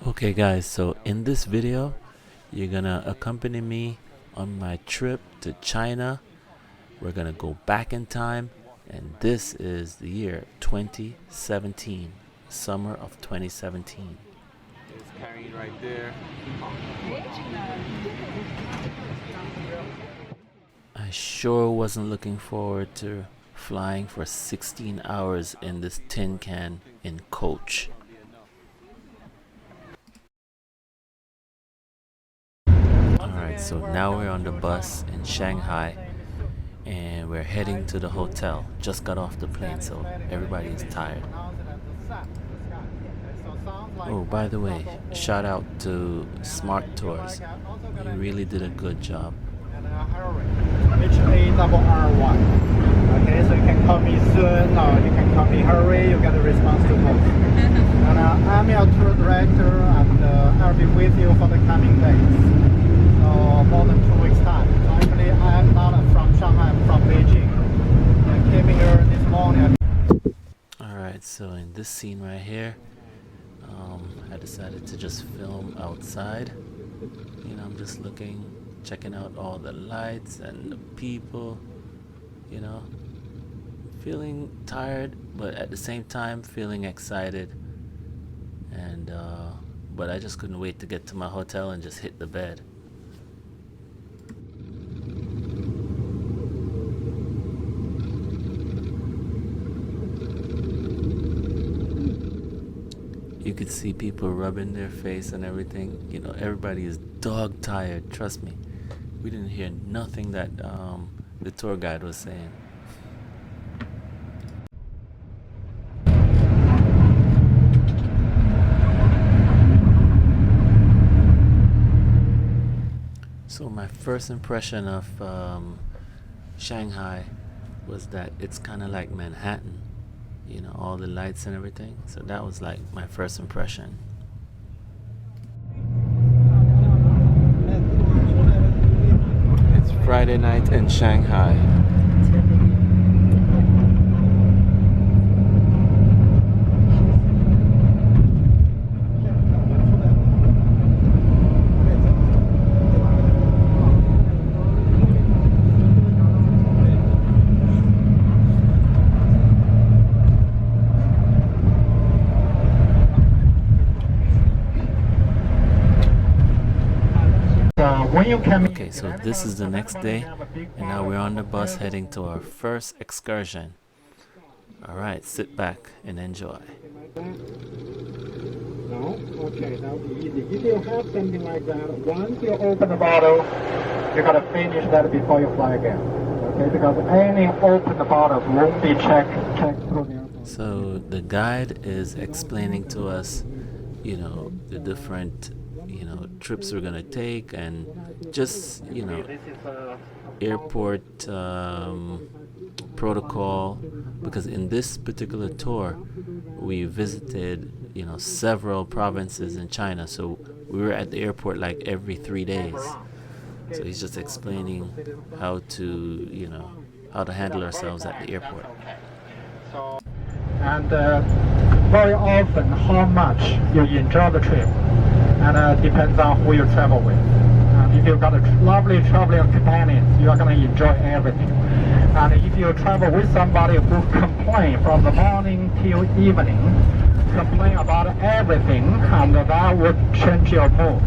Okay guys, so in this video you're gonna accompany me on my trip to China. We're gonna go back in time, and this is the year 2017, summer of 2017. It's carrying right there. I sure wasn't looking forward to flying for 16 hours in this tin can in coach. Alright, so now we're on the bus in Shanghai and we're heading to the hotel. Just got off the plane, so everybody is tired. Oh, by the way, shout out to Smart Tours. You really did a good job. HARRY. Okay, so you can call me soon or you can call me hurry. You get a response to both. And I'm your tour director, and I'll be with you for the coming days. So more than 2 weeks time. So actually, I'm not from Shanghai. I'm from Beijing. I came here this morning. Alright, so in this scene right here, I decided to just film outside. You know, I'm just looking, checking out all the lights and the people, you know, feeling tired, but at the same time feeling excited. And but I just couldn't wait to get to my hotel and just hit the bed. You could see people rubbing their face and everything. You know, everybody is dog tired, trust me. We didn't hear nothing that the tour guide was saying. So my first impression of Shanghai was that it's kind of like Manhattan. You know, all the lights and everything. So that was like my first impression. It's Friday night in Shanghai. Okay, so this is the next day, and now we're on the bus heading to our first excursion. Alright, sit back and enjoy. No? Okay, that would be easy. If you have something like that, once you open the bottle, you gotta finish that before you fly again. Okay, because any open bottles won't be checked through the airport. So the guide is explaining to us, you know, the different, you know, trips we're gonna take, and just, you know, airport protocol, because in this particular tour we visited, you know, several provinces in China, so we were at the airport like every 3 days. So he's just explaining how to, you know, how to handle ourselves at the airport. And very often how much you enjoy the trip, and depends on who you travel with. If you've got a lovely traveling companions, you are going to enjoy everything. And if you travel with somebody who complain from the morning till evening, complain about everything, and that would change your mood.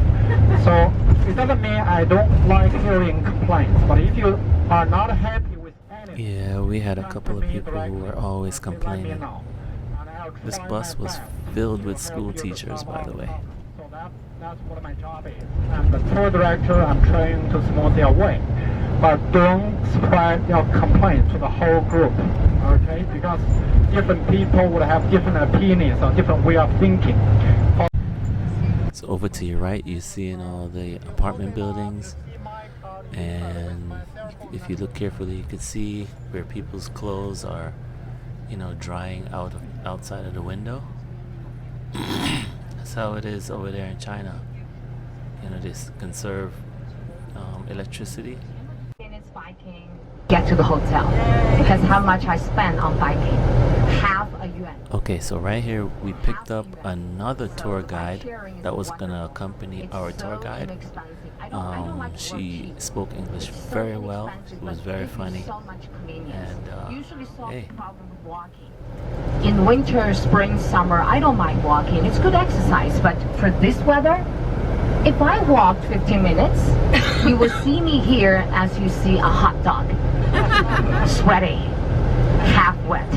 So it doesn't mean I don't like hearing complaints, but if you are not happy with anything, Yeah, we had a couple of people who were always complaining. This bus was filled with school teachers, by the way. So that's what my job is. I'm the tour director. I'm trying to smooth their way, but don't spread your complaints to the whole group, okay? Because different people would have different opinions or different way of thinking. So over to your right, you see in all the apartment buildings, and if you look carefully, you can see where people's clothes are, you know, drying outside of the window. That's how it is over there in China. You know, they conserve electricity. Spiking. get to the hotel because how much I spend on biking, half a yuan. Okay, so right here we picked up another tour guide that was gonna accompany our tour guide. She spoke English very well. It was very funny. And hey. In winter, spring, summer, I don't mind walking. It's good exercise, but for this weather, if I walked 15 minutes, you will see me here as you see a hot dog. Sweaty, half wet,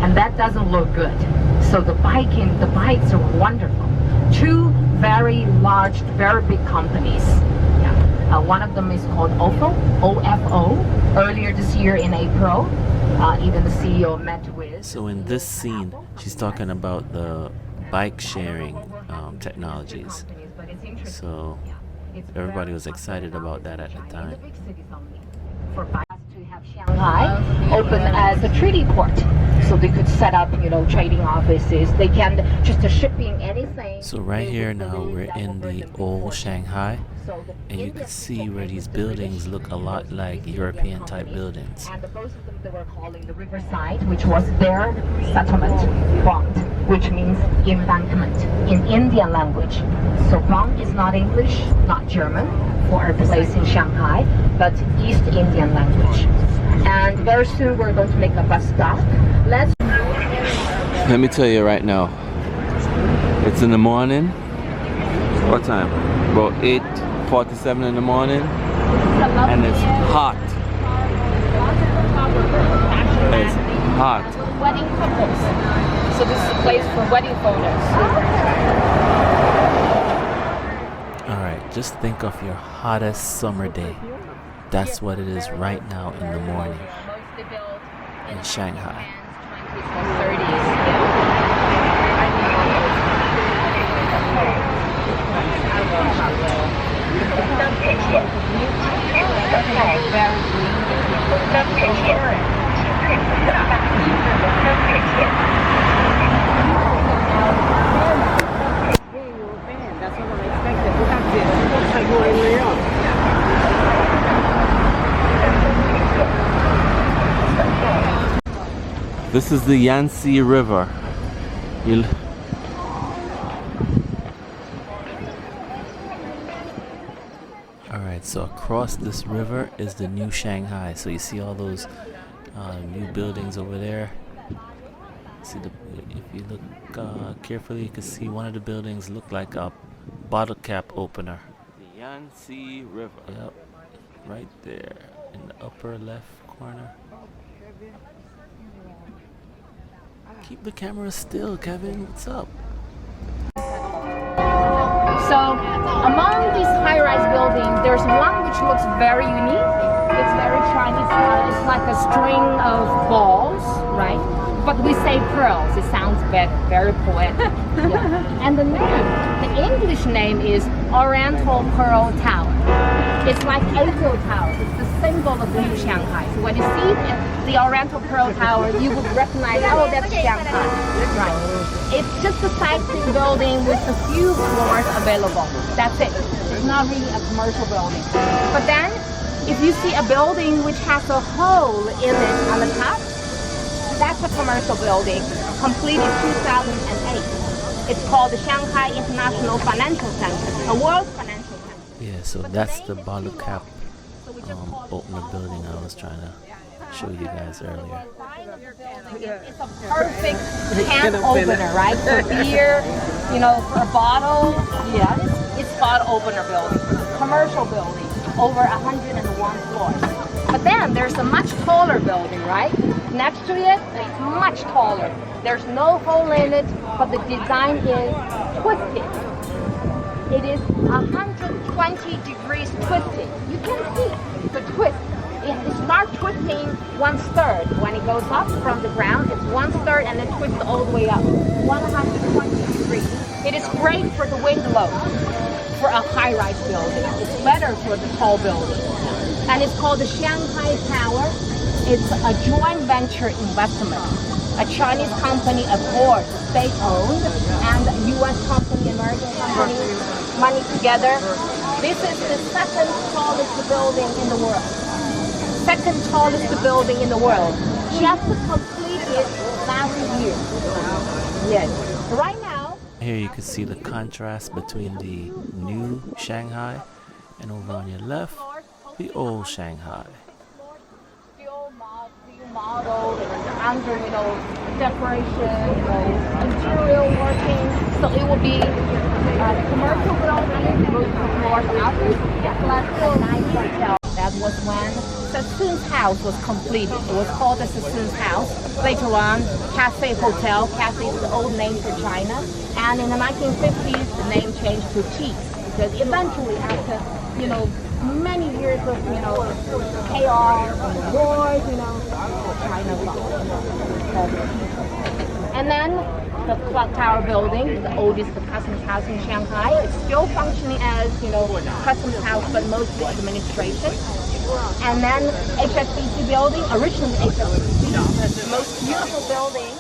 and that doesn't look good. So the bikes are wonderful. Two very large, very big companies. Yeah. One of them is called OFO. Earlier this year in April, even the CEO met with. So in this scene, she's talking about the bike sharing technologies. So everybody was excited about that at the time. For bikes to have Shanghai open as a trading port, so they could set up, trading offices. They can just shipping anything. So right here now we're in the old Shanghai, and you can see where these buildings look a lot like European type buildings. And both of them they were calling the riverside, which was their settlement, bond, which means embankment in Indian language. So bond is not English, not German for a place in Shanghai, but East Indian language. And very soon we're going to make a bus stop. Let me tell you right now, it's in the morning. What time? About 8:47 in the morning, and it's hot. It's hot. Wedding couples. So this is a place for wedding photos. Alright, just think of your hottest summer day. That's what it is right now in the morning in Shanghai. This is the Yangtze River. Alright, so across this river is the new Shanghai. So you see all those new buildings over there. See if you look carefully, you can see one of the buildings look like a bottle cap opener. The Yangtze River. Yep, right there in the upper left corner. Keep the camera still, Kevin. What's up? So among these high-rise buildings, there's one which looks very unique. It's very Chinese style. It's like a string of balls, right? But we say pearls. It sounds very poetic. Yeah. And the English name is Oriental Pearl Tower. It's like Eiffel Tower. It's the symbol of New Shanghai. So when you see the Oriental Pearl Tower, you would recognize, oh, that's Shanghai. Right. It's just a sightseeing building with a few floors available. That's it. It's not really a commercial building. But then, if you see a building which has a hole in it on the top, that's a commercial building, completed 2008. It's called the Shanghai International Financial Center, a world financial center. Yeah, so that's the bottle cap opener building I was trying to show you guys earlier. It's a perfect can opener, right? For beer, for a bottle. Yeah, it's bottle opener building, commercial building, over 101 floors. But then there's a much taller building, right? Next to it, it's much taller. There's no hole in it, but the design is twisted. It is 120 degrees twisted. You can see the twist. It starts twisting 1/3. When it goes up from the ground, it's 1/3 and then twists all the way up. 120 degrees. It is great for the wind load for a high-rise building. It's better for the tall building. And it's called the Shanghai Tower. It's a joint venture investment. A Chinese company, of course, state-owned, and a U.S. company, American company, money together. This is the second tallest building in the world. second tallest building in the world. Just completed last year. Yes. Right now. Here you can see the contrast between the new Shanghai and over on your left, the old Shanghai. Still model under, decoration, interior working. So it will be commercial building, north office, classical nice hotel. That was when Sassoon's house was completed. It was called the Sassoon's house. Later on, Cathay Hotel. Cathay is the old name for China. And in the 1950s, the name changed to Peace because eventually, after many years of chaos and wars, China lost. And then the Clock Tower building, the oldest customs house in Shanghai, it's still functioning as customs house, but mostly administration. And then HSBC building, originally HSBC, the most beautiful building.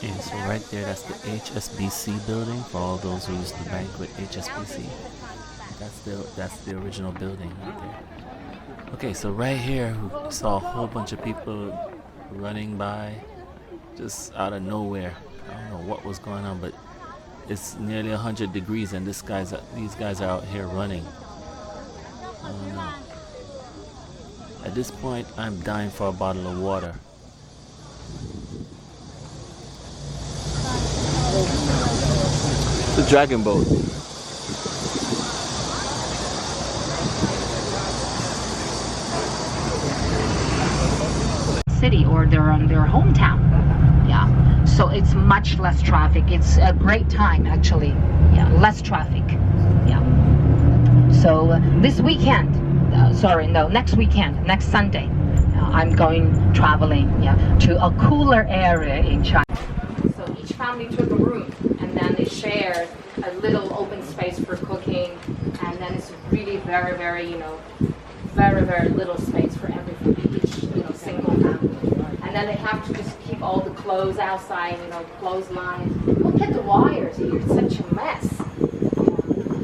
Yeah, so right there, that's the HSBC building for all those who used to bank with HSBC. That's the original building right there. Okay, so right here we saw a whole bunch of people running by just out of nowhere. I don't know what was going on, but it's nearly 100 degrees and these guys are out here running. I don't know. At this point, I'm dying for a bottle of water. The dragon boat. City or their hometown. Yeah. So it's much less traffic. It's a great time actually. Yeah, less traffic. Yeah. So this weekend, next weekend, next Sunday, I'm going traveling to a cooler area in China. So each family took a room and then they shared a little open space for cooking, and then it's really very, very, very, very little space for everybody, each, single family. And then they have to just keep all the clothes outside, clothesline. Look at the wires here, it's such a mess.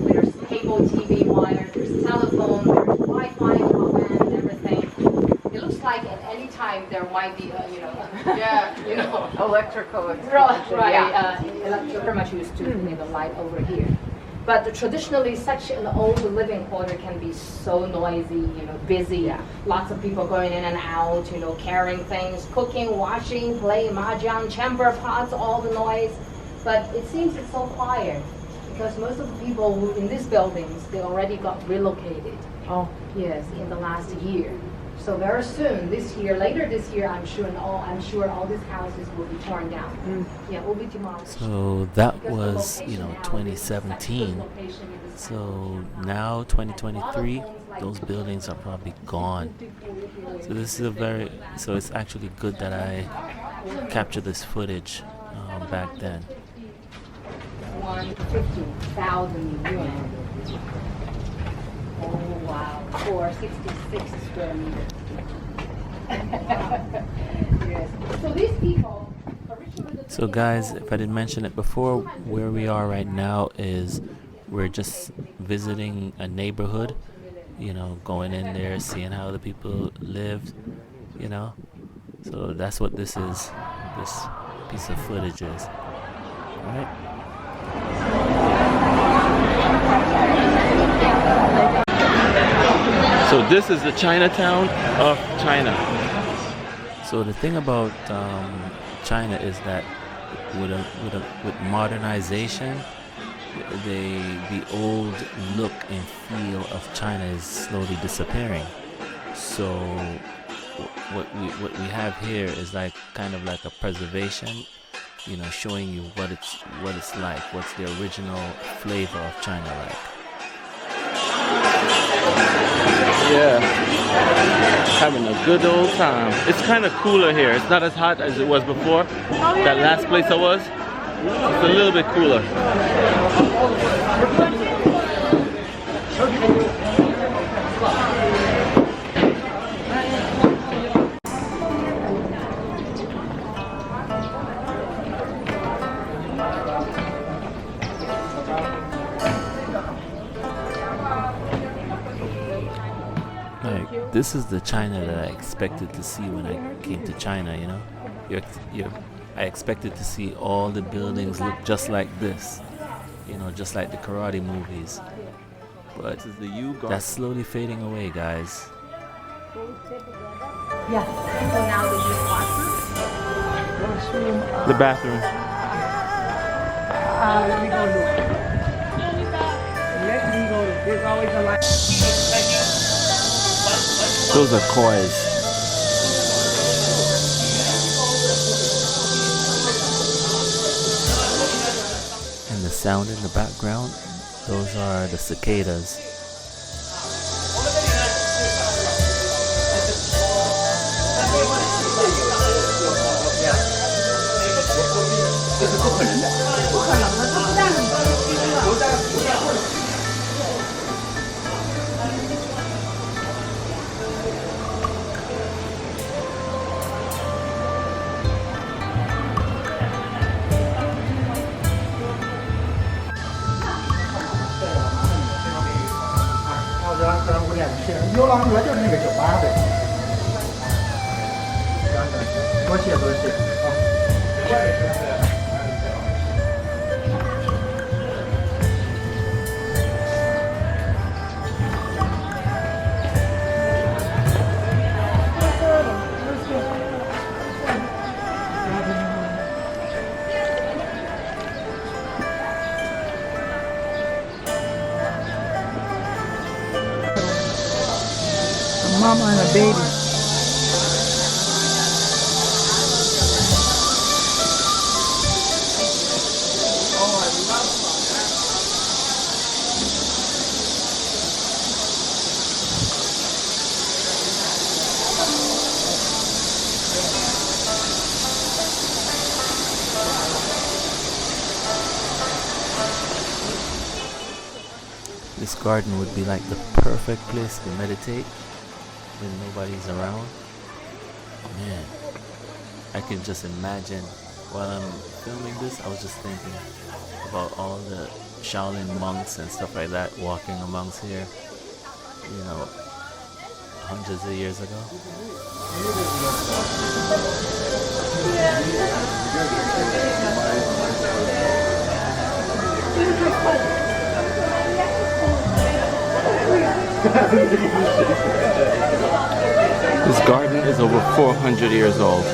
There's cable TV wire, there's telephone, there's Wi-Fi, broadband, everything. It looks like at any time there might be electrical explosion. Right, pretty much used to the light over here. But traditionally, such an old living quarter can be so noisy, busy. Lots of people going in and out, carrying things, cooking, washing, playing mahjong, chamber pots, all the noise. But it seems it's so quiet because most of the people who in these buildings, they already got relocated. Oh, yes, in the last year. So very soon, later this year, I'm sure all these houses will be torn down. Will be demolished. So that was, 2017. So now 2023, those buildings are probably gone. So this is so it's actually good that I captured this footage back then. 150,000 yuan. Oh wow, 466 square meters. Yes. So these people. So guys, if I didn't mention it before, where we are right now is we're just visiting a neighborhood, going in there, seeing how the people lived, So that's what this piece of footage is. Alright. So this is the Chinatown of China. So the thing about China is that with modernization, the old look and feel of China is slowly disappearing. So what we have here is kind of like a preservation, showing you what it's like, what's the original flavor of China like. Yeah, having a good old time. It's kind of cooler here. It's not as hot as it was before. That last place I was, it's a little bit cooler. this is the China that I expected to see when I came to China, you know? I expected to see all the buildings look just like this, you know, just like the karate movies. But This is the U garden. that's slowly fading away, guys. Yeah. So now we use washroom. The bathroom. Let me go look. Let me go look. There's always a line. Those are kois. And the sound in the background, those are the cicadas. A mama and a baby. This garden would be like the perfect place to meditate when nobody's around. Man, I can just imagine while I'm filming this, I was just thinking about all the Shaolin monks and stuff like that walking amongst here, you know, hundreds of years ago. This garden is over 400 years old.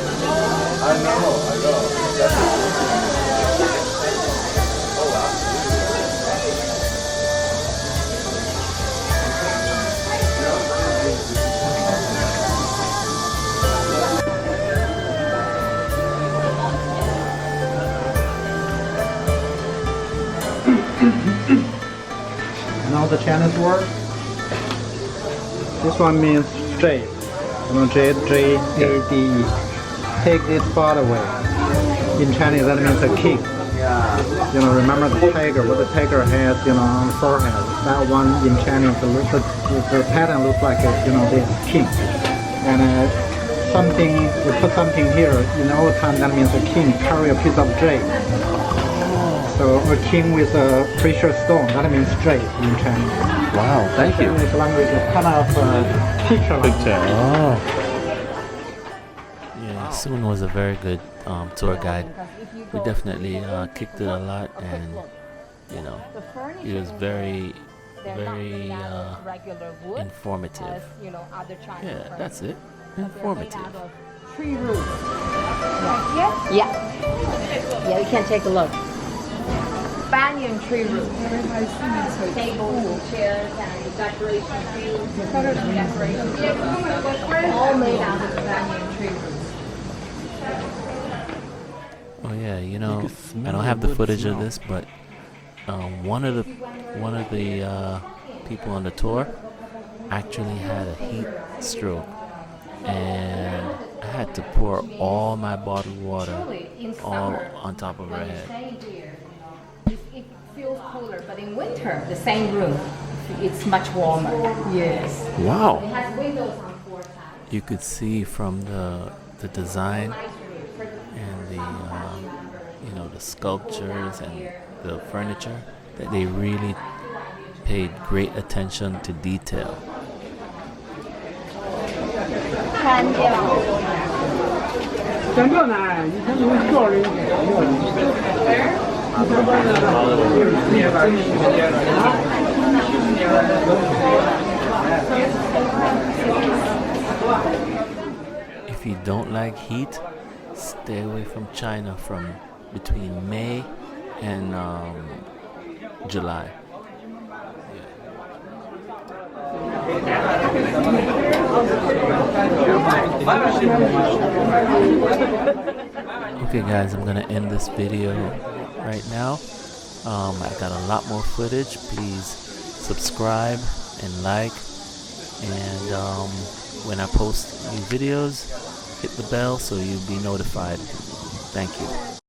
Now the Chinese word. This one means jade. You know, jade, J-A-D-E. Take this part away. In Chinese, that means a king. You know, remember the tiger, what the tiger has, you know, on the forehead. That one in Chinese, the pattern looks like, you know, this king. And something, you put something here, in old time, that means a king carry a piece of jade. So a king with a precious stone, that means jade in Chinese. Wow, thank you. Chinese language is kind of picture language. Yeah, Soon was a very good tour guide. We definitely kicked it a lot, and you know, he was very informative. Yeah, that's it. Informative. Tree roof. Yeah. Yeah, you can take a look. Banyan tree roof. Tables, chairs, and decoration trees. All made out of banyan tree roof. Oh yeah, you know, I don't have the footage of this, but one of the people on the tour actually had a heat stroke, and I had to pour all my bottled water all on top of her head. It feels colder, but in winter, the same room, it's much warmer. Yes. Wow. It has windows on 4 sides. You could see from the design and the you know, the sculptures and the furniture that they really paid great attention to detail. 餐这样。真的呢，你看你们小人，If you don't like heat, stay away from China from between May and July. Okay guys, I'm gonna end this video right now. I got a lot more footage. Please subscribe and like, and when I post new videos, hit the bell so you'll be notified. Thank you.